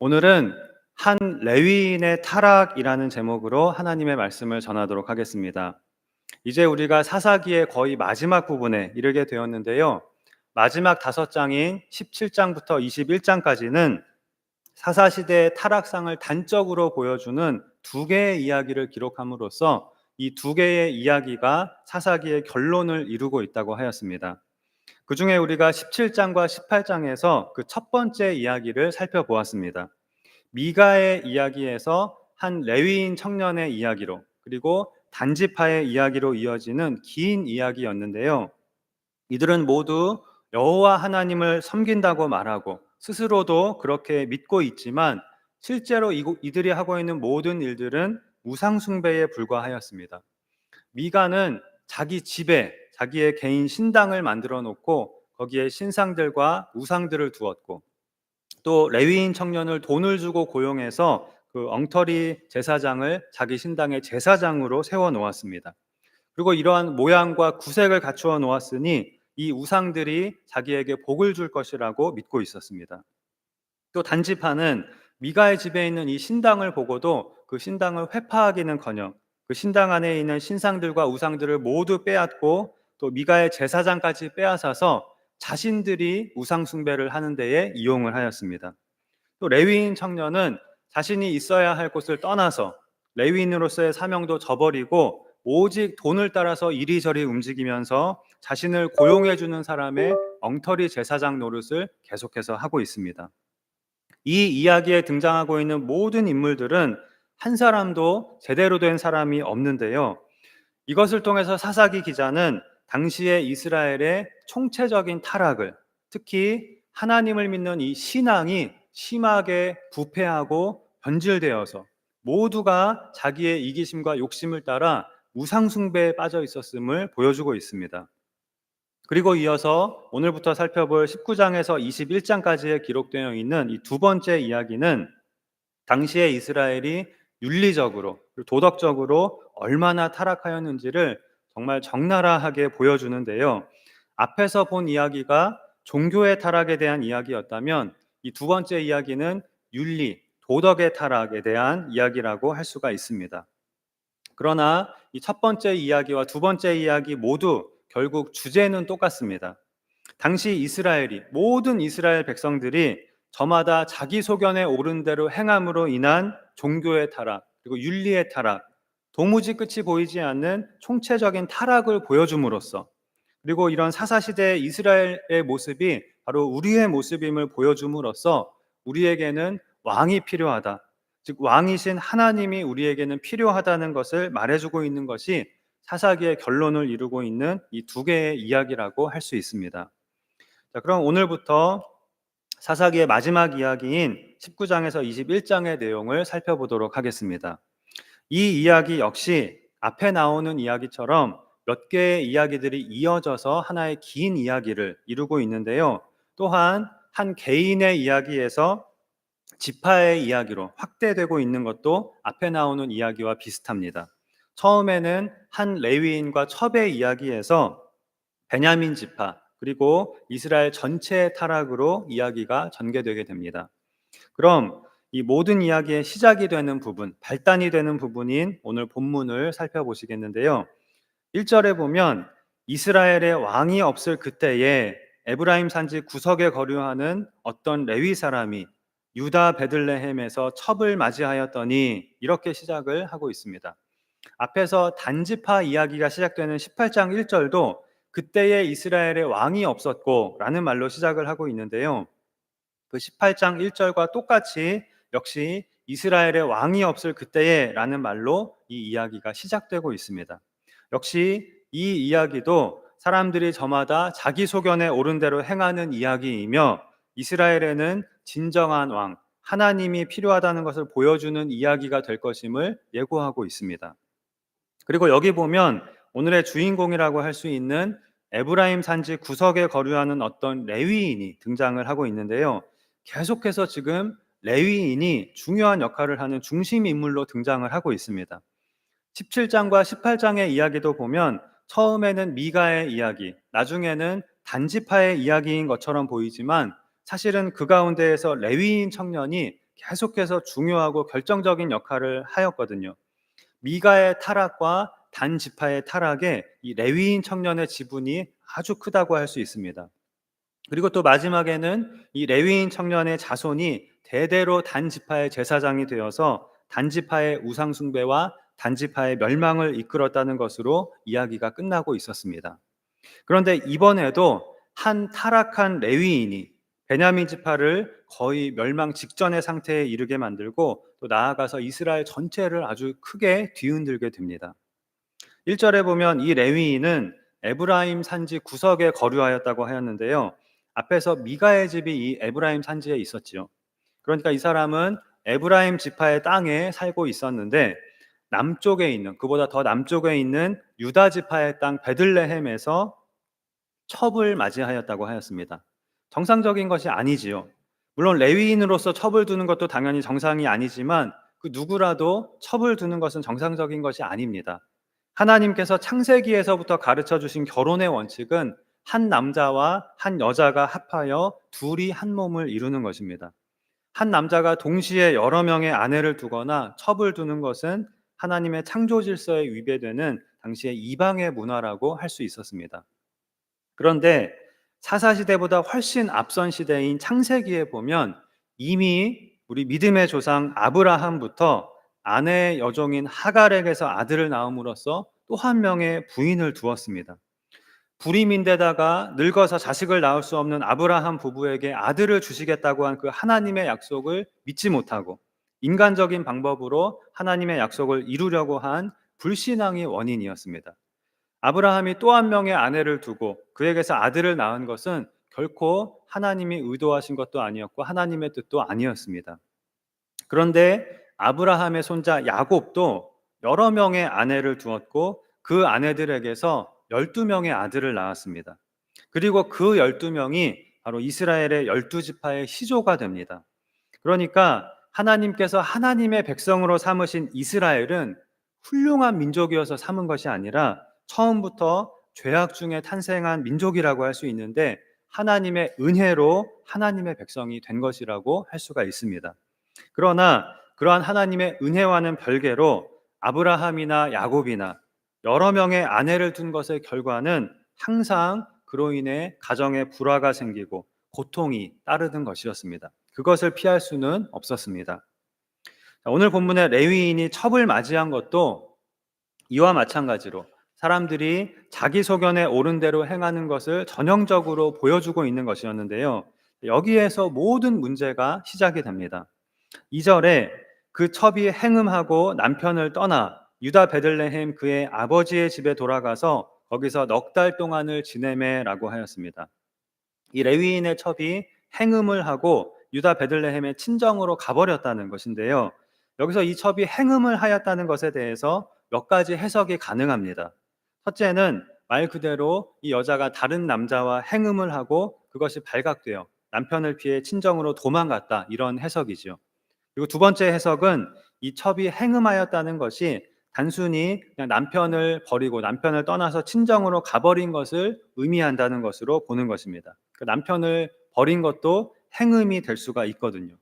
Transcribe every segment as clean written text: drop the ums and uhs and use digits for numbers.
오늘은 한 레위인의 타락이라는 제목으로 하나님의 말씀을 전하도록 하겠습니다. 이제 우리가 사사기의 거의 마지막 부분에 이르게 되었는데요. 마지막 5장인 17장부터 21장까지는 사사시대의 타락상을 단적으로 보여주는 두 개의 이야기를 기록함으로써 이 두 개의 이야기가 사사기의 결론을 이루고 있다고 하였습니다. 그 중에 우리가 17장과 18장에서 그 첫 번째 이야기를 살펴보았습니다. 미가의 이야기에서 한 레위인 청년의 이야기로, 그리고 단지파의 이야기로 이어지는 긴 이야기였는데요. 이들은 모두 여호와 하나님을 섬긴다고 말하고 스스로도 그렇게 믿고 있지만 실제로 이들이 하고 있는 모든 일들은 우상 숭배에 불과하였습니다. 미가는 자기 집에 자기의 개인 신당을 만들어 놓고 거기에 신상들과 우상들을 두었고, 또 레위인 청년을 돈을 주고 고용해서 그 엉터리 제사장을 자기 신당의 제사장으로 세워 놓았습니다. 그리고 이러한 모양과 구색을 갖추어 놓았으니 이 우상들이 자기에게 복을 줄 것이라고 믿고 있었습니다. 또 단지파는 미가의 집에 있는 이 신당을 보고도 그 신당을 회파하기는커녕 그 신당 안에 있는 신상들과 우상들을 모두 빼앗고 또 미가의 제사장까지 빼앗아서 자신들이 우상 숭배를 하는 데에 이용을 하였습니다. 또 레위인 청년은 자신이 있어야 할 곳을 떠나서 레위인으로서의 사명도 저버리고 오직 돈을 따라서 이리저리 움직이면서 자신을 고용해 주는 사람의 엉터리 제사장 노릇을 계속해서 하고 있습니다. 이 이야기에 등장하고 있는 모든 인물들은 한 사람도 제대로 된 사람이 없는데요. 이것을 통해서 사사기 기자는 당시의 이스라엘의 총체적인 타락을, 특히 하나님을 믿는 이 신앙이 심하게 부패하고 변질되어서 모두가 자기의 이기심과 욕심을 따라 우상숭배에 빠져 있었음을 보여주고 있습니다. 그리고 이어서 오늘부터 살펴볼 19장에서 21장까지에 기록되어 있는 이 두 번째 이야기는 당시의 이스라엘이 윤리적으로 그리고 도덕적으로 얼마나 타락하였는지를 정말 적나라하게 보여주는데요. 앞에서 본 이야기가 종교의 타락에 대한 이야기였다면 이 두 번째 이야기는 윤리, 도덕의 타락에 대한 이야기라고 할 수가 있습니다. 그러나 이 첫 번째 이야기와 두 번째 이야기 모두 결국 주제는 똑같습니다. 당시 이스라엘이, 모든 이스라엘 백성들이 저마다 자기 소견에 옳은 대로 행함으로 인한 종교의 타락, 그리고 윤리의 타락, 도무지 끝이 보이지 않는 총체적인 타락을 보여줌으로써, 그리고 이런 사사시대의 이스라엘의 모습이 바로 우리의 모습임을 보여줌으로써 우리에게는 왕이 필요하다, 즉 왕이신 하나님이 우리에게는 필요하다는 것을 말해주고 있는 것이 사사기의 결론을 이루고 있는 이 두 개의 이야기라고 할 수 있습니다. 자, 그럼 오늘부터 사사기의 마지막 이야기인 19장에서 21장의 내용을 살펴보도록 하겠습니다. 이 이야기 역시 앞에 나오는 이야기처럼 몇 개의 이야기들이 이어져서 하나의 긴 이야기를 이루고 있는데요. 또한 한 개인의 이야기에서 지파의 이야기로 확대되고 있는 것도 앞에 나오는 이야기와 비슷합니다. 처음에는 한 레위인과 첩의 이야기에서 베냐민 지파, 그리고 이스라엘 전체의 타락으로 이야기가 전개되게 됩니다. 그럼 이 모든 이야기의 시작이 되는 부분, 발단이 되는 부분인 오늘 본문을 살펴보시겠는데요. 1절에 보면 이스라엘의 왕이 없을 그때에 에브라임 산지 구석에 거류하는 어떤 레위 사람이 유다 베들레헴에서 첩을 맞이하였더니, 이렇게 시작을 하고 있습니다. 앞에서 단지파 이야기가 시작되는 18장 1절도 그때에 이스라엘의 왕이 없었고 라는 말로 시작을 하고 있는데요. 그 18장 1절과 똑같이 역시 이스라엘의 왕이 없을 그때에 라는 말로 이 이야기가 시작되고 있습니다. 역시 이 이야기도 사람들이 저마다 자기 소견에 옳은 대로 행하는 이야기이며 이스라엘에는 진정한 왕, 하나님이 필요하다는 것을 보여주는 이야기가 될 것임을 예고하고 있습니다. 그리고 여기 보면 오늘의 주인공이라고 할 수 있는 에브라임 산지 구석에 거류하는 어떤 레위인이 등장을 하고 있는데요. 계속해서 지금 레위인이 중요한 역할을 하는 중심 인물로 등장을 하고 있습니다. 17장과 18장의 이야기도 보면 처음에는 미가의 이야기, 나중에는 단지파의 이야기인 것처럼 보이지만 사실은 그 가운데에서 레위인 청년이 계속해서 중요하고 결정적인 역할을 하였거든요. 미가의 타락과 단 지파의 타락에 이 레위인 청년의 지분이 아주 크다고 할 수 있습니다. 그리고 또 마지막에는 이 레위인 청년의 자손이 대대로 단 지파의 제사장이 되어서 단 지파의 우상 숭배와 단 지파의 멸망을 이끌었다는 것으로 이야기가 끝나고 있었습니다. 그런데 이번에도 한 타락한 레위인이 베냐민 지파를 거의 멸망 직전의 상태에 이르게 만들고 또 나아가서 이스라엘 전체를 아주 크게 뒤흔들게 됩니다. 1절에 보면 이 레위인은 에브라임 산지 구석에 거류하였다고 하였는데요. 앞에서 미가의 집이 이 에브라임 산지에 있었지요. 그러니까 이 사람은 에브라임 지파의 땅에 살고 있었는데 남쪽에 있는, 그보다 더 남쪽에 있는 유다 지파의 땅 베들레헴에서 첩을 맞이하였다고 하였습니다. 정상적인 것이 아니지요. 물론 레위인으로서 첩을 두는 것도 당연히 정상이 아니지만 그 누구라도 첩을 두는 것은 정상적인 것이 아닙니다. 하나님께서 창세기에서부터 가르쳐 주신 결혼의 원칙은 한 남자와 한 여자가 합하여 둘이 한 몸을 이루는 것입니다. 한 남자가 동시에 여러 명의 아내를 두거나 첩을 두는 것은 하나님의 창조 질서에 위배되는 당시의 이방의 문화라고 할 수 있었습니다. 그런데 사사시대보다 훨씬 앞선 시대인 창세기에 보면 이미 우리 믿음의 조상 아브라함부터 아내의 여종인 하갈에게서 아들을 낳음으로써 또 한 명의 부인을 두었습니다. 불임인데다가 늙어서 자식을 낳을 수 없는 아브라함 부부에게 아들을 주시겠다고 한 그 하나님의 약속을 믿지 못하고 인간적인 방법으로 하나님의 약속을 이루려고 한 불신앙이 원인이었습니다. 아브라함이 또 한 명의 아내를 두고 그에게서 아들을 낳은 것은 결코 하나님이 의도하신 것도 아니었고 하나님의 뜻도 아니었습니다. 그런데 아브라함의 손자 야곱도 여러 명의 아내를 두었고 그 아내들에게서 12명의 아들을 낳았습니다. 그리고 그 12명이 바로 이스라엘의 12지파의 시조가 됩니다. 그러니까 하나님께서 하나님의 백성으로 삼으신 이스라엘은 훌륭한 민족이어서 삼은 것이 아니라 처음부터 죄악 중에 탄생한 민족이라고 할 수 있는데 하나님의 은혜로 하나님의 백성이 된 것이라고 할 수가 있습니다. 그러나 그러한 하나님의 은혜와는 별개로 아브라함이나 야곱이나 여러 명의 아내를 둔 것의 결과는 항상 그로 인해 가정에 불화가 생기고 고통이 따르는 것이었습니다. 그것을 피할 수는 없었습니다. 오늘 본문의 레위인이 첩을 맞이한 것도 이와 마찬가지로 사람들이 자기 소견에 옳은 대로 행하는 것을 전형적으로 보여주고 있는 것이었는데요. 여기에서 모든 문제가 시작이 됩니다. 2절에 그 첩이 행음하고 남편을 떠나 유다 베들레헴 그의 아버지의 집에 돌아가서 거기서 넉 달 동안을 지내매라고 하였습니다. 이 레위인의 첩이 행음을 하고 유다 베들레헴의 친정으로 가버렸다는 것인데요. 여기서 이 첩이 행음을 하였다는 것에 대해서 몇 가지 해석이 가능합니다. 첫째는 말 그대로 이 여자가 다른 남자와 행음을 하고 그것이 발각되어 남편을 피해 친정으로 도망갔다, 이런 해석이죠. 그리고 두 번째 해석은 이 첩이 행음하였다는 것이 단순히 그냥 남편을 버리고 남편을 떠나서 친정으로 가버린 것을 의미한다는 것으로 보는 것입니다. 그 남편을 버린 것도 행음이 될 수가 있거든요.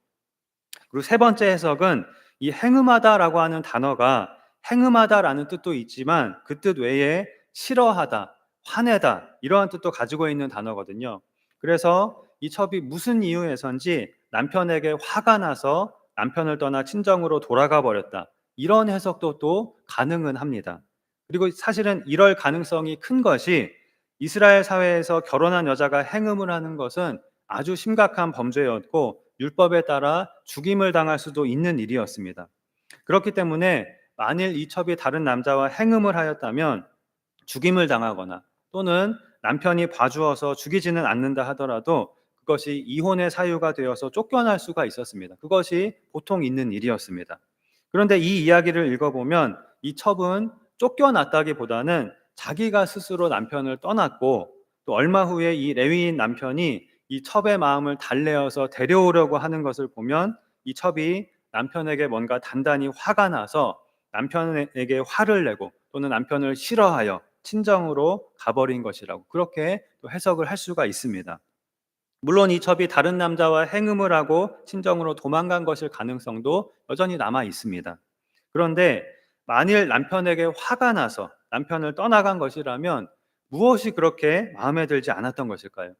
그리고 세 번째 해석은 이 행음하다라고 하는 단어가 행음하다라는 뜻도 있지만 그 뜻 외에 싫어하다, 화내다 이러한 뜻도 가지고 있는 단어거든요. 그래서 이 첩이 무슨 이유에선지 남편에게 화가 나서 남편을 떠나 친정으로 돌아가 버렸다, 이런 해석도 또 가능은 합니다. 그리고 사실은 이럴 가능성이 큰 것이 이스라엘 사회에서 결혼한 여자가 행음을 하는 것은 아주 심각한 범죄였고 율법에 따라 죽임을 당할 수도 있는 일이었습니다. 그렇기 때문에 만일 이 첩이 다른 남자와 행음을 하였다면 죽임을 당하거나 또는 남편이 봐주어서 죽이지는 않는다 하더라도 그것이 이혼의 사유가 되어서 쫓겨날 수가 있었습니다. 그것이 보통 있는 일이었습니다. 그런데 이 이야기를 읽어보면 이 첩은 쫓겨났다기보다는 자기가 스스로 남편을 떠났고 또 얼마 후에 이 레위인 남편이 이 첩의 마음을 달래어서 데려오려고 하는 것을 보면 이 첩이 남편에게 뭔가 단단히 화가 나서 남편에게 화를 내고 또는 남편을 싫어하여 친정으로 가버린 것이라고 그렇게 또 해석을 할 수가 있습니다. 물론 이 첩이 다른 남자와 행음을 하고 친정으로 도망간 것일 가능성도 여전히 남아 있습니다. 그런데 만일 남편에게 화가 나서 남편을 떠나간 것이라면 무엇이 그렇게 마음에 들지 않았던 것일까요?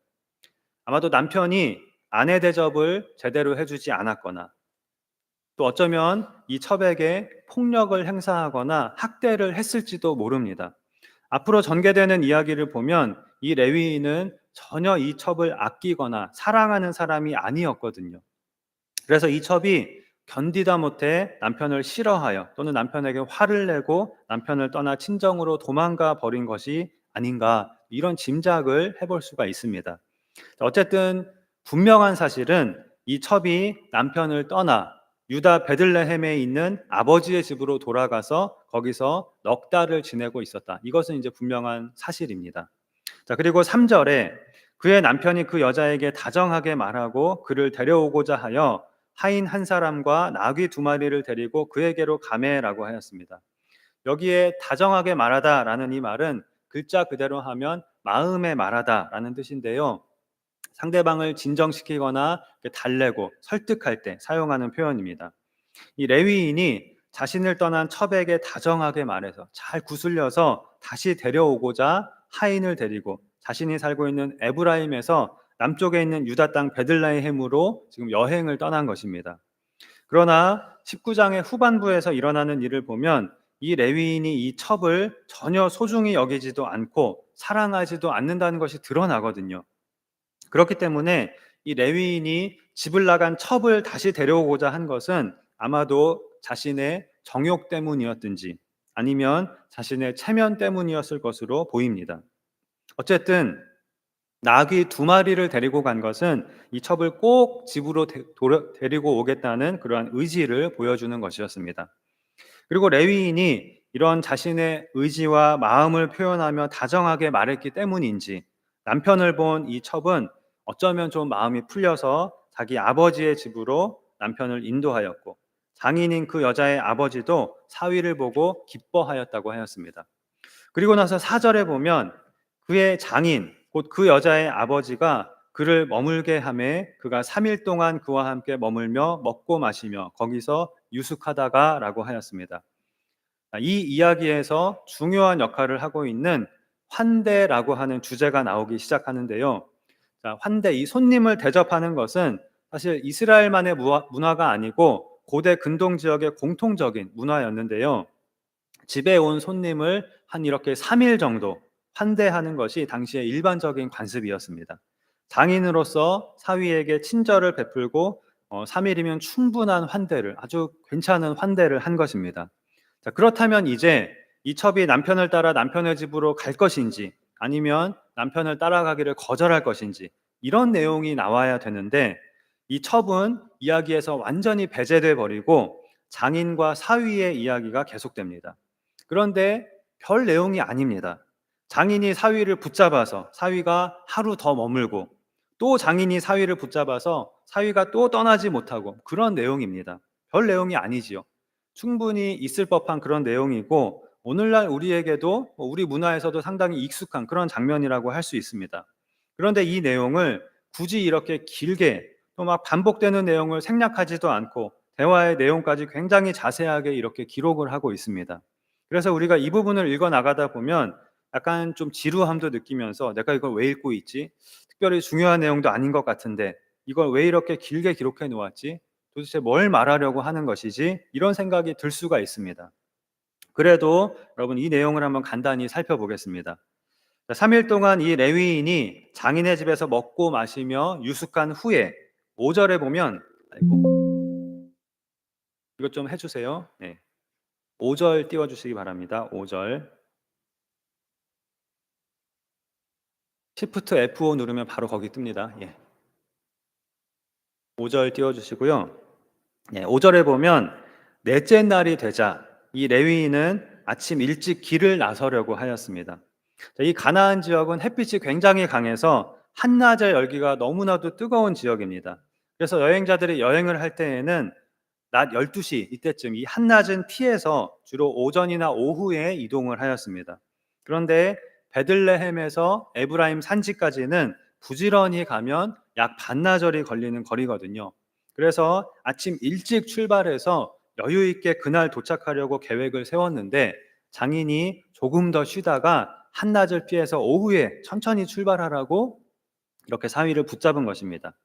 아마도 남편이 아내 대접을 제대로 해주지 않았거나, 또 어쩌면 이 첩에게 폭력을 행사하거나 학대를 했을지도 모릅니다. 앞으로 전개되는 이야기를 보면 이 레위인은 전혀 이 첩을 아끼거나 사랑하는 사람이 아니었거든요. 그래서 이 첩이 견디다 못해 남편을 싫어하여 또는 남편에게 화를 내고 남편을 떠나 친정으로 도망가 버린 것이 아닌가, 이런 짐작을 해볼 수가 있습니다. 어쨌든 분명한 사실은 이 첩이 남편을 떠나 유다 베들레헴에 있는 아버지의 집으로 돌아가서 거기서 넉 달을 지내고 있었다. 이것은 이제 분명한 사실입니다. 자, 그리고 3절에 그의 남편이 그 여자에게 다정하게 말하고 그를 데려오고자 하여 하인 한 사람과 나귀 두 마리를 데리고 그에게로 가매라고 하였습니다. 여기에 다정하게 말하다라는 이 말은 글자 그대로 하면 마음에 말하다라는 뜻인데요. 상대방을 진정시키거나 달래고 설득할 때 사용하는 표현입니다. 이 레위인이 자신을 떠난 첩에게 다정하게 말해서 잘 구슬려서 다시 데려오고자 하인을 데리고 자신이 살고 있는 에브라임에서 남쪽에 있는 유다 땅 베들레헴으로 지금 여행을 떠난 것입니다. 그러나 19장의 후반부에서 일어나는 일을 보면 이 레위인이 이 첩을 전혀 소중히 여기지도 않고 사랑하지도 않는다는 것이 드러나거든요. 그렇기 때문에 이 레위인이 집을 나간 첩을 다시 데려오고자 한 것은 아마도 자신의 정욕 때문이었든지 아니면 자신의 체면 때문이었을 것으로 보입니다. 어쨌든 나귀 두 마리를 데리고 간 것은 이 첩을 꼭 집으로 데리고 오겠다는 그러한 의지를 보여주는 것이었습니다. 그리고 레위인이 이런 자신의 의지와 마음을 표현하며 다정하게 말했기 때문인지 남편을 본 이 첩은 어쩌면 좀 마음이 풀려서 자기 아버지의 집으로 남편을 인도하였고, 장인인 그 여자의 아버지도 사위를 보고 기뻐하였다고 하였습니다. 그리고 나서 4절에 보면 그의 장인 곧 그 여자의 아버지가 그를 머물게 하매 그가 3일 동안 그와 함께 머물며 먹고 마시며 거기서 유숙하다가라고 하였습니다. 이 이야기에서 중요한 역할을 하고 있는 환대라고 하는 주제가 나오기 시작하는데요. 자, 환대, 이 손님을 대접하는 것은 사실 이스라엘만의 문화가 아니고 고대 근동 지역의 공통적인 문화였는데요. 집에 온 손님을 한 이렇게 3일 정도 환대하는 것이 당시의 일반적인 관습이었습니다. 장인으로서 사위에게 친절을 베풀고 3일이면 충분한 환대를, 아주 괜찮은 환대를 한 것입니다. 자, 그렇다면 이제 이 첩이 남편을 따라 남편의 집으로 갈 것인지 아니면 남편을 따라가기를 거절할 것인지 이런 내용이 나와야 되는데, 이 첩은 이야기에서 완전히 배제돼 버리고 장인과 사위의 이야기가 계속됩니다. 그런데 별 내용이 아닙니다. 장인이 사위를 붙잡아서 사위가 하루 더 머물고, 또 장인이 사위를 붙잡아서 사위가 또 떠나지 못하고, 그런 내용입니다. 별 내용이 아니지요. 충분히 있을 법한 그런 내용이고 오늘날 우리에게도 우리 문화에서도 상당히 익숙한 그런 장면이라고 할 수 있습니다. 그런데 이 내용을 굳이 이렇게 길게 또 막 반복되는 내용을 생략하지도 않고 대화의 내용까지 굉장히 자세하게 이렇게 기록을 하고 있습니다. 그래서 우리가 이 부분을 읽어 나가다 보면 약간 좀 지루함도 느끼면서 내가 이걸 왜 읽고 있지? 특별히 중요한 내용도 아닌 것 같은데 이걸 왜 이렇게 길게 기록해 놓았지? 도대체 뭘 말하려고 하는 것이지? 이런 생각이 들 수가 있습니다. 그래도 여러분 이 내용을 한번 간단히 살펴보겠습니다. 3일 동안 이 레위인이 장인의 집에서 먹고 마시며 유숙한 후에 5절에 보면, 아이고, 이것 좀 해주세요. 네. 5절 띄워주시기 바랍니다. 5절. Shift F5 누르면 바로 거기 뜹니다. 예. 5절 띄워주시고요. 예, 5절에 보면 넷째 날이 되자 이 레위인은 아침 일찍 길을 나서려고 하였습니다. 이 가나안 지역은 햇빛이 굉장히 강해서 한낮의 열기가 너무나도 뜨거운 지역입니다. 그래서 여행자들이 여행을 할 때에는 낮 12시 이때쯤 이 한낮은 피해서 주로 오전이나 오후에 이동을 하였습니다. 그런데 베들레헴에서 에브라임 산지까지는 부지런히 가면 약 반나절이 걸리는 거리거든요. 그래서 아침 일찍 출발해서 여유 있게 그날 도착하려고 계획을 세웠는데 장인이 조금 더 쉬다가 한낮을 피해서 오후에 천천히 출발하라고 이렇게 사위를 붙잡은 것입니다.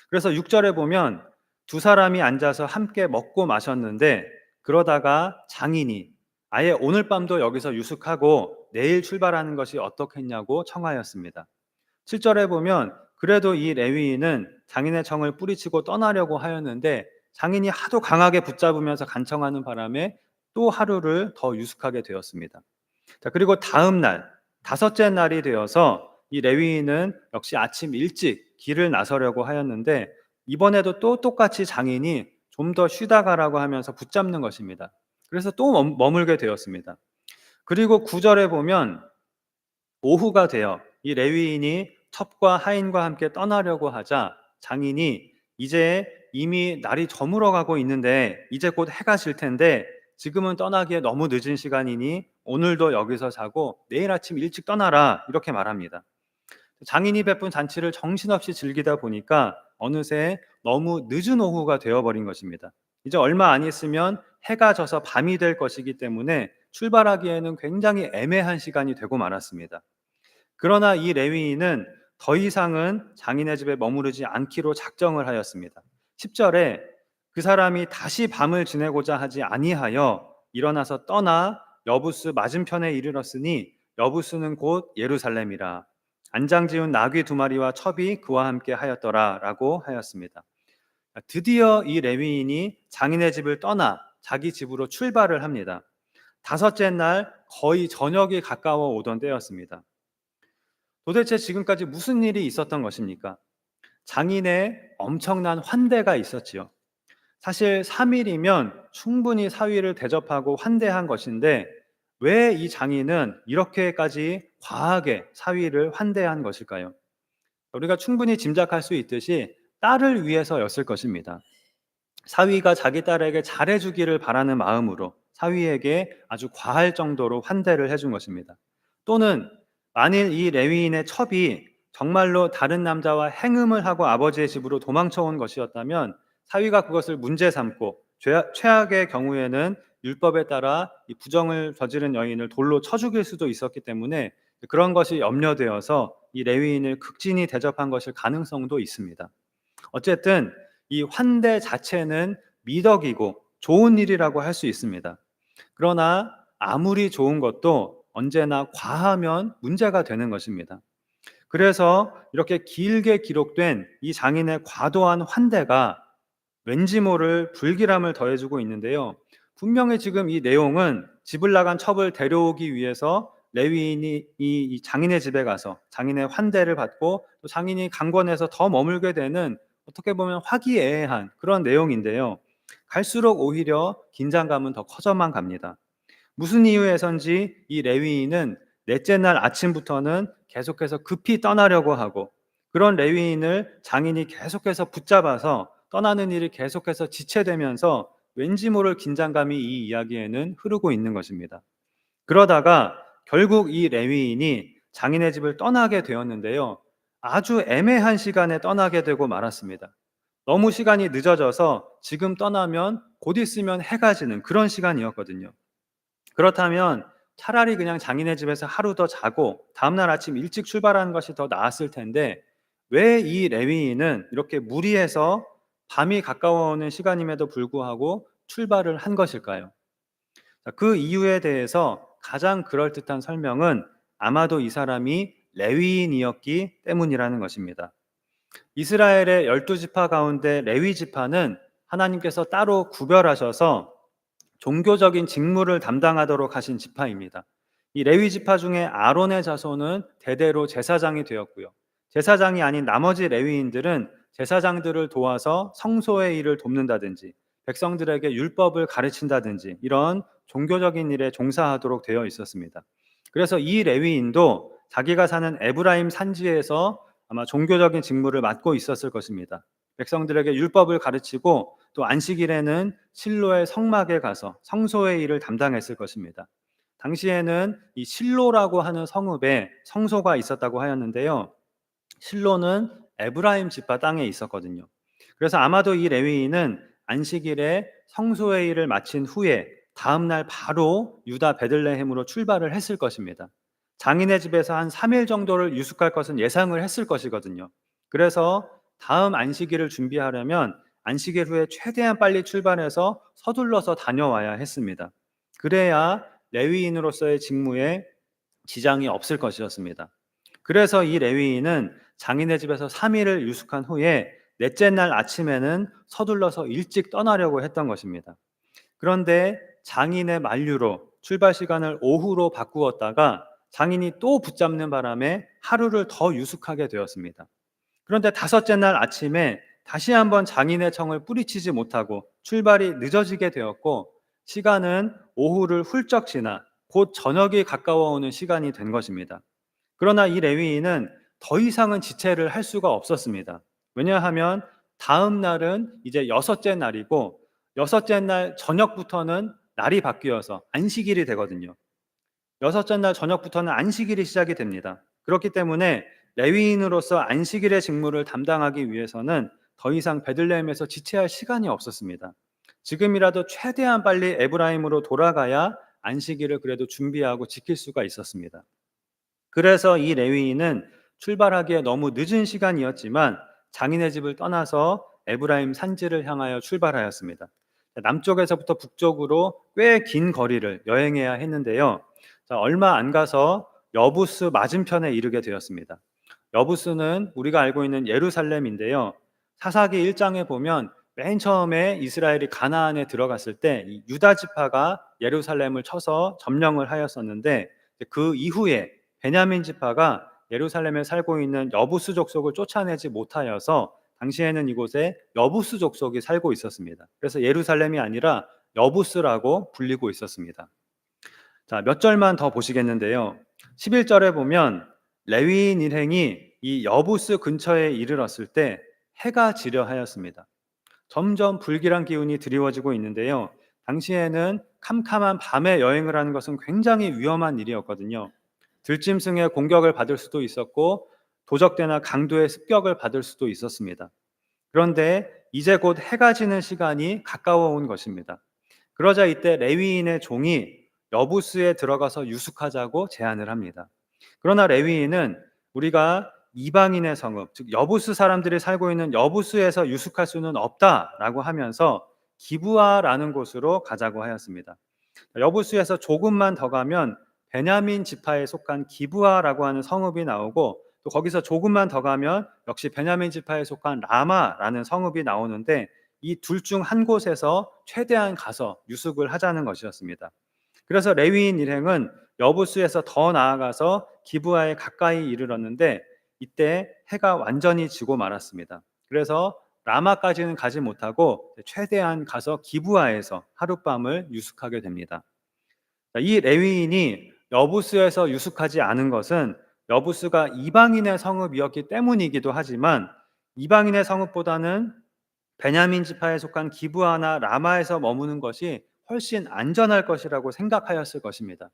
그래서 6절에 보면 두 사람이 앉아서 함께 먹고 마셨는데 그러다가 장인이 아예 오늘 밤도 여기서 유숙하고 내일 출발하는 것이 어떻겠냐고 청하였습니다. 7절에 보면 그래도 이 레위인은 장인의 청을 뿌리치고 떠나려고 하였는데 장인이 하도 강하게 붙잡으면서 간청하는 바람에 또 하루를 더 유숙하게 되었습니다. 자, 그리고 다음 날, 다섯째 날이 되어서 이 레위인은 역시 아침 일찍 길을 나서려고 하였는데 이번에도 또 똑같이 장인이 좀 더 쉬다 가라고 하면서 붙잡는 것입니다. 그래서 또 머물게 되었습니다. 그리고 9절에 보면 오후가 되어 이 레위인이 첩과 하인과 함께 떠나려고 하자 장인이 이제 이미 날이 저물어 가고 있는데 이제 곧 해가 질 텐데 지금은 떠나기에 너무 늦은 시간이니 오늘도 여기서 자고 내일 아침 일찍 떠나라 이렇게 말합니다. 장인이 베푼 잔치를 정신없이 즐기다 보니까 어느새 너무 늦은 오후가 되어버린 것입니다. 이제 얼마 안 있으면 해가 져서 밤이 될 것이기 때문에 출발하기에는 굉장히 애매한 시간이 되고 말았습니다. 그러나 이 레위인은 더 이상은 장인의 집에 머무르지 않기로 작정을 하였습니다. 10절에 그 사람이 다시 밤을 지내고자 하지 아니하여 일어나서 떠나 여부스 맞은편에 이르렀으니 여부스는 곧 예루살렘이라. 안장 지은 나귀 두 마리와 첩이 그와 함께 하였더라라고 하였습니다. 드디어 이 레위인이 장인의 집을 떠나 자기 집으로 출발을 합니다. 다섯째 날 거의 저녁이 가까워 오던 때였습니다. 도대체 지금까지 무슨 일이 있었던 것입니까? 장인의 엄청난 환대가 있었지요. 사실 3일이면 충분히 사위를 대접하고 환대한 것인데 왜 이 장인은 이렇게까지 과하게 사위를 환대한 것일까요? 우리가 충분히 짐작할 수 있듯이 딸을 위해서였을 것입니다. 사위가 자기 딸에게 잘해주기를 바라는 마음으로 사위에게 아주 과할 정도로 환대를 해준 것입니다. 또는 만일 이 레위인의 첩이 정말로 다른 남자와 행음을 하고 아버지의 집으로 도망쳐 온 것이었다면 사위가 그것을 문제 삼고 최악의 경우에는 율법에 따라 이 부정을 저지른 여인을 돌로 쳐 죽일 수도 있었기 때문에 그런 것이 염려되어서 이 레위인을 극진히 대접한 것일 가능성도 있습니다. 어쨌든 이 환대 자체는 미덕이고 좋은 일이라고 할 수 있습니다. 그러나 아무리 좋은 것도 언제나 과하면 문제가 되는 것입니다. 그래서 이렇게 길게 기록된 이 장인의 과도한 환대가 왠지 모를 불길함을 더해주고 있는데요. 분명히 지금 이 내용은 집을 나간 첩을 데려오기 위해서 레위인이 이 장인의 집에 가서 장인의 환대를 받고 또 장인이 강권해서 더 머물게 되는 어떻게 보면 화기애애한 그런 내용인데요. 갈수록 오히려 긴장감은 더 커져만 갑니다. 무슨 이유에선지 이 레위인은 넷째 날 아침부터는 계속해서 급히 떠나려고 하고 그런 레위인을 장인이 계속해서 붙잡아서 떠나는 일이 계속해서 지체되면서 왠지 모를 긴장감이 이 이야기에는 흐르고 있는 것입니다. 그러다가 결국 이 레위인이 장인의 집을 떠나게 되었는데요. 아주 애매한 시간에 떠나게 되고 말았습니다. 너무 시간이 늦어져서 지금 떠나면 곧 있으면 해가 지는 그런 시간이었거든요. 그렇다면 차라리 그냥 장인의 집에서 하루 더 자고 다음날 아침 일찍 출발하는 것이 더 나았을 텐데 왜 이 레위인은 이렇게 무리해서 밤이 가까워오는 시간임에도 불구하고 출발을 한 것일까요? 그 이유에 대해서 가장 그럴듯한 설명은 아마도 이 사람이 레위인이었기 때문이라는 것입니다. 이스라엘의 12지파 가운데 레위 지파는 하나님께서 따로 구별하셔서 종교적인 직무를 담당하도록 하신 지파입니다. 이 레위 지파 중에 아론의 자손은 대대로 제사장이 되었고요. 제사장이 아닌 나머지 레위인들은 제사장들을 도와서 성소의 일을 돕는다든지 백성들에게 율법을 가르친다든지 이런 종교적인 일에 종사하도록 되어 있었습니다. 그래서 이 레위인도 자기가 사는 에브라임 산지에서 아마 종교적인 직무를 맡고 있었을 것입니다. 백성들에게 율법을 가르치고 또 안식일에는 실로의 성막에 가서 성소의 일을 담당했을 것입니다. 당시에는 이 실로라고 하는 성읍에 성소가 있었다고 하였는데요. 실로는 에브라임 지파 땅에 있었거든요. 그래서 아마도 이 레위인은 안식일에 성소의 일을 마친 후에 다음 날 바로 유다 베들레헴으로 출발을 했을 것입니다. 장인의 집에서 한 3일 정도를 유숙할 것은 예상을 했을 것이거든요. 그래서 다음 안식일을 준비하려면 안식일 후에 최대한 빨리 출발해서 서둘러서 다녀와야 했습니다. 그래야 레위인으로서의 직무에 지장이 없을 것이었습니다. 그래서 이 레위인은 장인의 집에서 3일을 유숙한 후에 넷째 날 아침에는 서둘러서 일찍 떠나려고 했던 것입니다. 그런데 장인의 만류로 출발 시간을 오후로 바꾸었다가 장인이 또 붙잡는 바람에 하루를 더 유숙하게 되었습니다. 그런데 다섯째 날 아침에 다시 한번 장인의 청을 뿌리치지 못하고 출발이 늦어지게 되었고, 시간은 오후를 훌쩍 지나 곧 저녁이 가까워오는 시간이 된 것입니다. 그러나 이 레위인은 더 이상은 지체를 할 수가 없었습니다. 왜냐하면 다음 날은 이제 여섯째 날이고, 여섯째 날 저녁부터는 날이 바뀌어서 안식일이 되거든요. 여섯째 날 저녁부터는 안식일이 시작이 됩니다. 그렇기 때문에 레위인으로서 안식일의 직무를 담당하기 위해서는 더 이상 베들레헴에서 지체할 시간이 없었습니다. 지금이라도 최대한 빨리 에브라임으로 돌아가야 안식일을 그래도 준비하고 지킬 수가 있었습니다. 그래서 이 레위인은 출발하기에 너무 늦은 시간이었지만 장인의 집을 떠나서 에브라임 산지를 향하여 출발하였습니다. 남쪽에서부터 북쪽으로 꽤 긴 거리를 여행해야 했는데요. 얼마 안 가서 여부스 맞은편에 이르게 되었습니다. 여부스는 우리가 알고 있는 예루살렘인데요. 사사기 1장에 보면 맨 처음에 이스라엘이 가나안에 들어갔을 때 유다 지파가 예루살렘을 쳐서 점령을 하였었는데, 그 이후에 베냐민 지파가 예루살렘에 살고 있는 여부스 족속을 쫓아내지 못하여서 당시에는 이곳에 여부스 족속이 살고 있었습니다. 그래서 예루살렘이 아니라 여부스라고 불리고 있었습니다. 자, 몇 절만 더 보시겠는데요. 11절에 보면 레위인 일행이 이 여부스 근처에 이르렀을 때 해가 지려 하였습니다. 점점 불길한 기운이 드리워지고 있는데요. 당시에는 캄캄한 밤에 여행을 하는 것은 굉장히 위험한 일이었거든요. 들짐승의 공격을 받을 수도 있었고 도적대나 강도의 습격을 받을 수도 있었습니다. 그런데 이제 곧 해가 지는 시간이 가까워 온 것입니다. 그러자 이때 레위인의 종이 여부스에 들어가서 유숙하자고 제안을 합니다. 그러나 레위인은 우리가 이방인의 성읍, 즉 여부스 사람들이 살고 있는 여부스에서 유숙할 수는 없다라고 하면서 기브아라는 곳으로 가자고 하였습니다. 여부스에서 조금만 더 가면 베냐민 지파에 속한 기브아라고 하는 성읍이 나오고, 또 거기서 조금만 더 가면 역시 베냐민 지파에 속한 라마라는 성읍이 나오는데, 이 둘 중 한 곳에서 최대한 가서 유숙을 하자는 것이었습니다. 그래서 레위인 일행은 여부스에서 더 나아가서 기브아에 가까이 이르렀는데 이때 해가 완전히 지고 말았습니다. 그래서 라마까지는 가지 못하고 최대한 가서 기브아에서 하룻밤을 유숙하게 됩니다. 이 레위인이 여부스에서 유숙하지 않은 것은 여부스가 이방인의 성읍이었기 때문이기도 하지만, 이방인의 성읍보다는 베냐민 지파에 속한 기브아나 라마에서 머무는 것이 훨씬 안전할 것이라고 생각하였을 것입니다.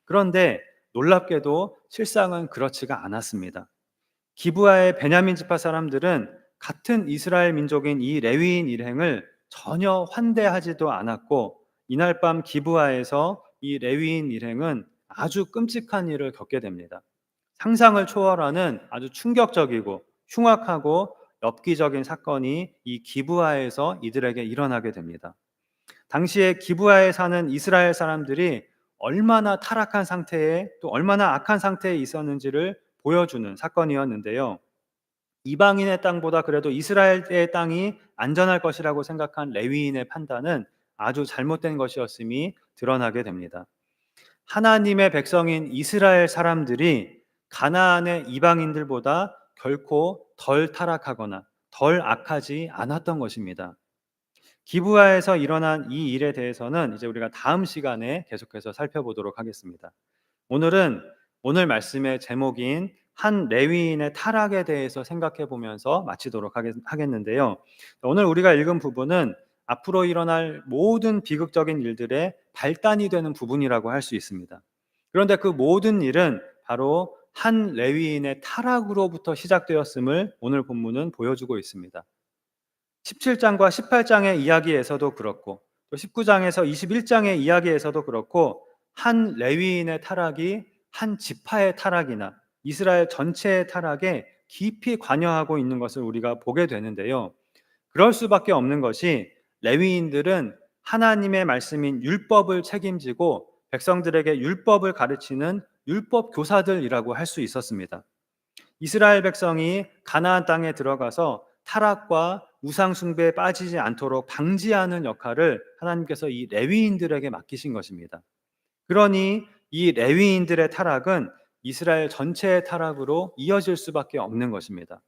그런데 놀랍게도 실상은 그렇지가 않았습니다. 기브아의 베냐민 지파 사람들은 같은 이스라엘 민족인 이 레위인 일행을 전혀 환대하지도 않았고, 이날 밤 기브아에서 이 레위인 일행은 아주 끔찍한 일을 겪게 됩니다. 상상을 초월하는 아주 충격적이고 흉악하고 엽기적인 사건이 이 기브아에서 이들에게 일어나게 됩니다. 당시에 기브아에 사는 이스라엘 사람들이 얼마나 타락한 상태에, 또 얼마나 악한 상태에 있었는지를 보여주는 사건이었는데요. 이방인의 땅보다 그래도 이스라엘의 땅이 안전할 것이라고 생각한 레위인의 판단은 아주 잘못된 것이었음이 드러나게 됩니다. 하나님의 백성인 이스라엘 사람들이 가나안의 이방인들보다 결코 덜 타락하거나 덜 악하지 않았던 것입니다. 기브아에서 일어난 이 일에 대해서는 이제 우리가 다음 시간에 계속해서 살펴보도록 하겠습니다. 오늘은 오늘 말씀의 제목인 한 레위인의 타락에 대해서 생각해 보면서 마치도록 하겠는데요. 오늘 우리가 읽은 부분은 앞으로 일어날 모든 비극적인 일들의 발단이 되는 부분이라고 할 수 있습니다. 그런데 그 모든 일은 바로 한 레위인의 타락으로부터 시작되었음을 오늘 본문은 보여주고 있습니다. 17장과 18장의 이야기에서도 그렇고 또 19장에서 21장의 이야기에서도 그렇고 한 레위인의 타락이 한 지파의 타락이나 이스라엘 전체의 타락에 깊이 관여하고 있는 것을 우리가 보게 되는데요. 그럴 수밖에 없는 것이 레위인들은 하나님의 말씀인 율법을 책임지고 백성들에게 율법을 가르치는 율법 교사들이라고 할 수 있었습니다. 이스라엘 백성이 가나안 땅에 들어가서 타락과 우상 숭배에 빠지지 않도록 방지하는 역할을 하나님께서 이 레위인들에게 맡기신 것입니다. 그러니 이 레위인들의 타락은 이스라엘 전체의 타락으로 이어질 수밖에 없는 것입니다.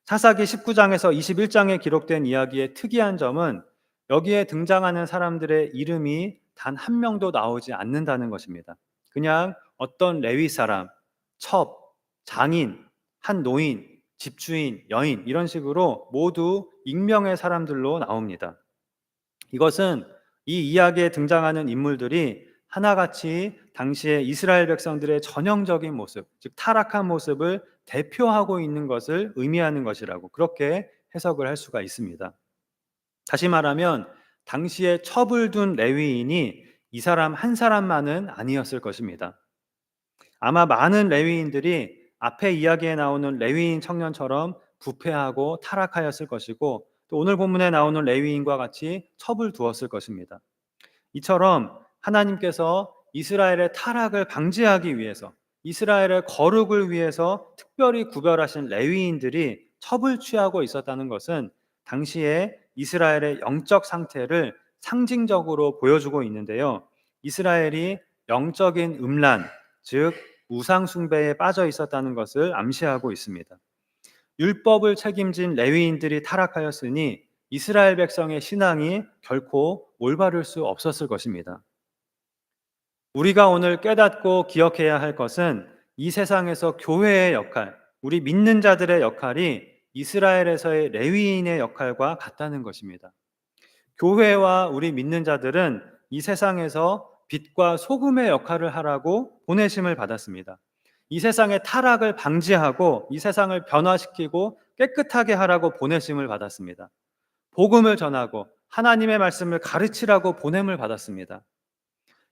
사사기 19장에서 21장에 기록된 이야기의 특이한 점은 여기에 등장하는 사람들의 이름이 단 한 명도 나오지 않는다는 것입니다. 그냥 어떤 레위 사람, 첩, 장인, 한 노인, 집주인, 여인 이런 식으로 모두 익명의 사람들로 나옵니다. 이것은 이 이야기에 등장하는 인물들이 하나같이 당시의 이스라엘 백성들의 전형적인 모습, 즉 타락한 모습을 대표하고 있는 것을 의미하는 것이라고 그렇게 해석을 할 수가 있습니다. 다시 말하면 당시에 첩을 둔 레위인이 이 사람 한 사람만은 아니었을 것입니다. 아마 많은 레위인들이 앞에 이야기에 나오는 레위인 청년처럼 부패하고 타락하였을 것이고 또 오늘 본문에 나오는 레위인과 같이 첩을 두었을 것입니다. 이처럼 하나님께서 이스라엘의 타락을 방지하기 위해서 이스라엘의 거룩을 위해서 특별히 구별하신 레위인들이 첩을 취하고 있었다는 것은 당시에 이스라엘의 영적 상태를 상징적으로 보여주고 있는데요. 이스라엘이 영적인 음란, 즉 우상 숭배에 빠져 있었다는 것을 암시하고 있습니다. 율법을 책임진 레위인들이 타락하였으니 이스라엘 백성의 신앙이 결코 올바를 수 없었을 것입니다. 우리가 오늘 깨닫고 기억해야 할 것은 이 세상에서 교회의 역할, 우리 믿는 자들의 역할이 이스라엘에서의 레위인의 역할과 같다는 것입니다. 교회와 우리 믿는 자들은 이 세상에서 빛과 소금의 역할을 하라고 보내심을 받았습니다. 이 세상의 타락을 방지하고 이 세상을 변화시키고 깨끗하게 하라고 보내심을 받았습니다. 복음을 전하고 하나님의 말씀을 가르치라고 보냄을 받았습니다.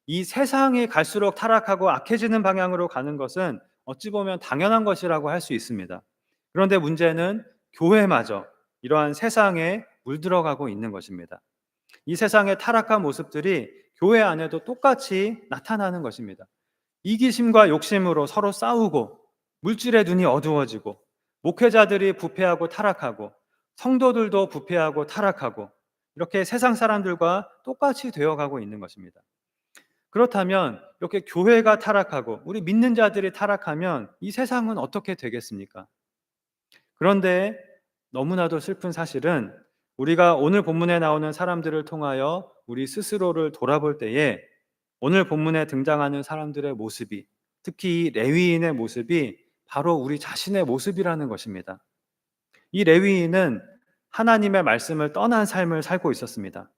이 세상이 갈수록 타락하고 악해지는 방향으로 가는 것은 어찌 보면 당연한 것이라고 할 수 있습니다. 그런데 문제는 교회마저 이러한 세상에 물들어가고 있는 것입니다. 이 세상의 타락한 모습들이 교회 안에도 똑같이 나타나는 것입니다. 이기심과 욕심으로 서로 싸우고 물질의 눈이 어두워지고 목회자들이 부패하고 타락하고 성도들도 부패하고 타락하고 이렇게 세상 사람들과 똑같이 되어가고 있는 것입니다. 그렇다면 이렇게 교회가 타락하고 우리 믿는 자들이 타락하면 이 세상은 어떻게 되겠습니까? 그런데 너무나도 슬픈 사실은 우리가 오늘 본문에 나오는 사람들을 통하여 우리 스스로를 돌아볼 때에 오늘 본문에 등장하는 사람들의 모습이 특히 이 레위인의 모습이 바로 우리 자신의 모습이라는 것입니다. 이 레위인은 하나님의 말씀을 떠난 삶을 살고 있었습니다.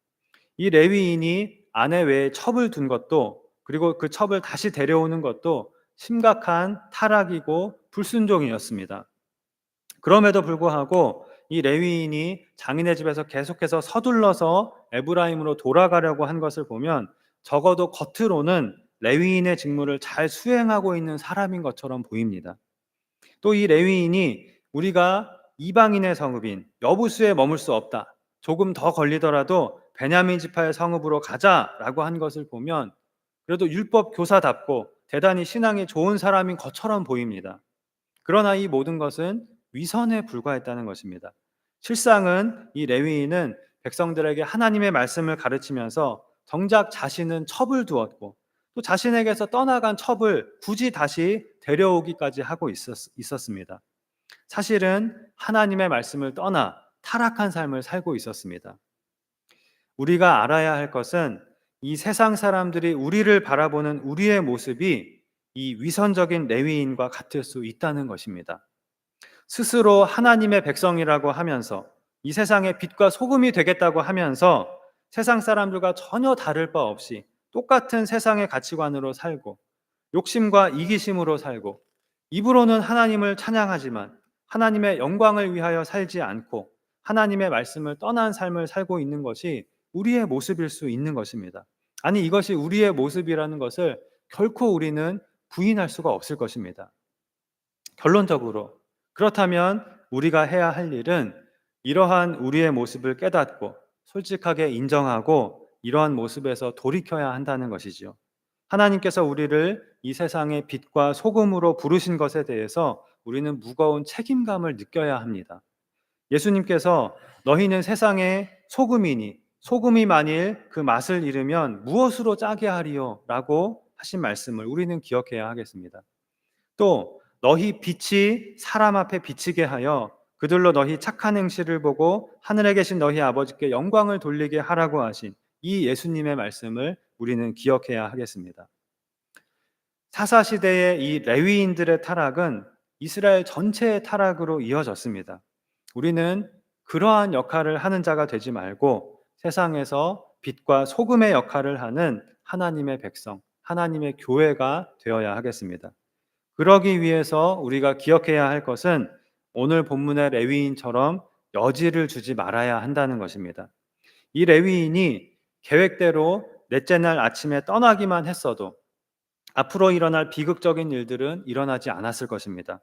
이 레위인이 아내 외에 첩을 둔 것도 그리고 그 첩을 다시 데려오는 것도 심각한 타락이고 불순종이었습니다. 그럼에도 불구하고 이 레위인이 장인의 집에서 계속해서 서둘러서 에브라임으로 돌아가려고 한 것을 보면 적어도 겉으로는 레위인의 직무를 잘 수행하고 있는 사람인 것처럼 보입니다. 또 이 레위인이 우리가 이방인의 성읍인 여부수에 머물 수 없다. 조금 더 걸리더라도 베냐민 지파의 성읍으로 가자라고 한 것을 보면 그래도 율법 교사답고 대단히 신앙이 좋은 사람인 것처럼 보입니다. 그러나 이 모든 것은 위선에 불과했다는 것입니다. 실상은 이 레위인은 백성들에게 하나님의 말씀을 가르치면서 정작 자신은 첩을 두었고 또 자신에게서 떠나간 첩을 굳이 다시 데려오기까지 하고 있었습니다. 사실은 하나님의 말씀을 떠나 타락한 삶을 살고 있었습니다. 우리가 알아야 할 것은 이 세상 사람들이 우리를 바라보는 우리의 모습이 이 위선적인 레위인과 같을 수 있다는 것입니다. 스스로 하나님의 백성이라고 하면서 이 세상의 빛과 소금이 되겠다고 하면서 세상 사람들과 전혀 다를 바 없이 똑같은 세상의 가치관으로 살고 욕심과 이기심으로 살고 입으로는 하나님을 찬양하지만 하나님의 영광을 위하여 살지 않고 하나님의 말씀을 떠난 삶을 살고 있는 것이 우리의 모습일 수 있는 것입니다. 아니, 이것이 우리의 모습이라는 것을 결코 우리는 부인할 수가 없을 것입니다. 결론적으로 그렇다면 우리가 해야 할 일은 이러한 우리의 모습을 깨닫고 솔직하게 인정하고 이러한 모습에서 돌이켜야 한다는 것이지요. 하나님께서 우리를 이 세상의 빛과 소금으로 부르신 것에 대해서 우리는 무거운 책임감을 느껴야 합니다. 예수님께서 너희는 세상의 소금이니 소금이 만일 그 맛을 잃으면 무엇으로 짜게 하리요? 라고 하신 말씀을 우리는 기억해야 하겠습니다. 또 너희 빛이 사람 앞에 비치게 하여 그들로 너희 착한 행실을 보고 하늘에 계신 너희 아버지께 영광을 돌리게 하라고 하신 이 예수님의 말씀을 우리는 기억해야 하겠습니다. 사사시대의 이 레위인들의 타락은 이스라엘 전체의 타락으로 이어졌습니다. 우리는 그러한 역할을 하는 자가 되지 말고 세상에서 빛과 소금의 역할을 하는 하나님의 백성, 하나님의 교회가 되어야 하겠습니다. 그러기 위해서 우리가 기억해야 할 것은 오늘 본문의 레위인처럼 여지를 주지 말아야 한다는 것입니다. 이 레위인이 계획대로 넷째 날 아침에 떠나기만 했어도 앞으로 일어날 비극적인 일들은 일어나지 않았을 것입니다.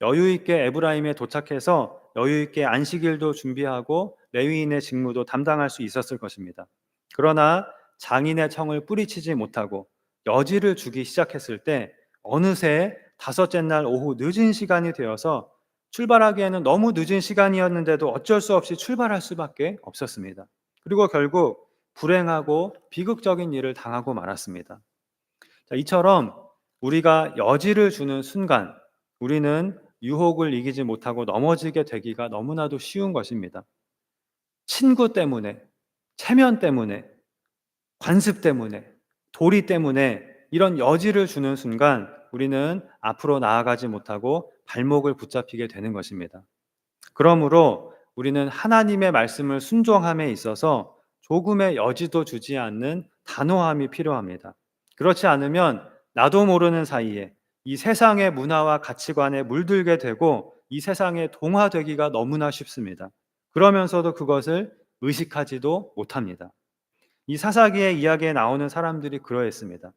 여유 있게 에브라임에 도착해서 여유 있게 안식일도 준비하고 레위인의 직무도 담당할 수 있었을 것입니다. 그러나 장인의 청을 뿌리치지 못하고 여지를 주기 시작했을 때 어느새 다섯째 날 오후 늦은 시간이 되어서 출발하기에는 너무 늦은 시간이었는데도 어쩔 수 없이 출발할 수밖에 없었습니다. 그리고 결국 불행하고 비극적인 일을 당하고 말았습니다. 자, 이처럼 우리가 여지를 주는 순간 우리는 유혹을 이기지 못하고 넘어지게 되기가 너무나도 쉬운 것입니다. 친구 때문에, 체면 때문에, 관습 때문에, 도리 때문에 이런 여지를 주는 순간 우리는 앞으로 나아가지 못하고 발목을 붙잡히게 되는 것입니다. 그러므로 우리는 하나님의 말씀을 순종함에 있어서 조금의 여지도 주지 않는 단호함이 필요합니다. 그렇지 않으면 나도 모르는 사이에 이 세상의 문화와 가치관에 물들게 되고 이 세상에 동화되기가 너무나 쉽습니다. 그러면서도 그것을 의식하지도 못합니다. 이 사사기의 이야기에 나오는 사람들이 그러했습니다.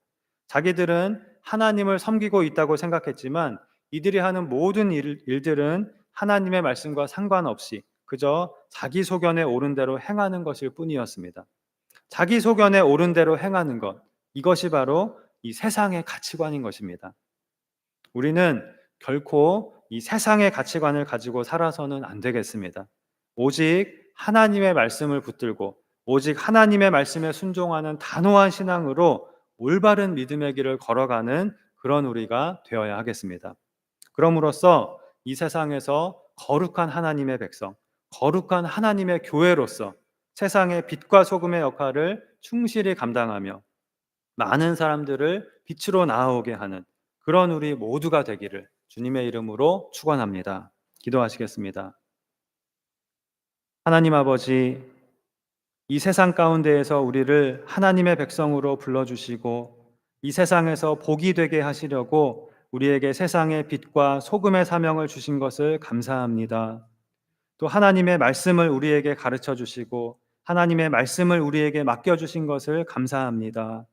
자기들은 하나님을 섬기고 있다고 생각했지만 이들이 하는 모든 일들은 하나님의 말씀과 상관없이 그저 자기 소견에 옳은 대로 행하는 것일 뿐이었습니다. 자기 소견에 옳은 대로 행하는 것, 이것이 바로 이 세상의 가치관인 것입니다. 우리는 결코 이 세상의 가치관을 가지고 살아서는 안 되겠습니다. 오직 하나님의 말씀을 붙들고 오직 하나님의 말씀에 순종하는 단호한 신앙으로 올바른 믿음의 길을 걸어가는 그런 우리가 되어야 하겠습니다. 그럼으로써 이 세상에서 거룩한 하나님의 백성, 거룩한 하나님의 교회로서 세상의 빛과 소금의 역할을 충실히 감당하며 많은 사람들을 빛으로 나아오게 하는 그런 우리 모두가 되기를 주님의 이름으로 축원합니다. 기도하시겠습니다. 하나님 아버지, 이 세상 가운데에서 우리를 하나님의 백성으로 불러주시고 이 세상에서 복이 되게 하시려고 우리에게 세상의 빛과 소금의 사명을 주신 것을 감사합니다. 또 하나님의 말씀을 우리에게 가르쳐 주시고 하나님의 말씀을 우리에게 맡겨주신 것을 감사합니다.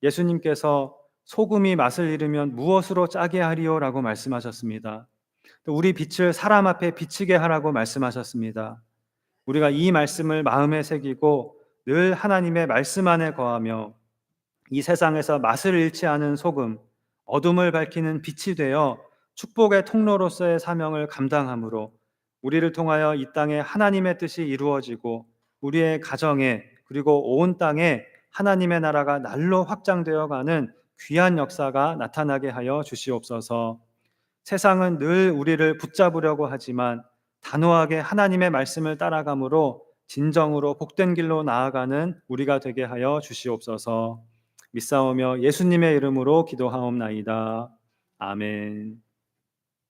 예수님께서 소금이 맛을 잃으면 무엇으로 짜게 하리요? 라고 말씀하셨습니다. 또 우리 빛을 사람 앞에 비치게 하라고 말씀하셨습니다. 우리가 이 말씀을 마음에 새기고 늘 하나님의 말씀 안에 거하며 이 세상에서 맛을 잃지 않은 소금, 어둠을 밝히는 빛이 되어 축복의 통로로서의 사명을 감당함으로 우리를 통하여 이 땅에 하나님의 뜻이 이루어지고 우리의 가정에 그리고 온 땅에 하나님의 나라가 날로 확장되어 가는 귀한 역사가 나타나게 하여 주시옵소서. 세상은 늘 우리를 붙잡으려고 하지만 단호하게 하나님의 말씀을 따라가므로 진정으로 복된 길로 나아가는 우리가 되게 하여 주시옵소서. 믿사오며 예수님의 이름으로 기도하옵나이다. 아멘.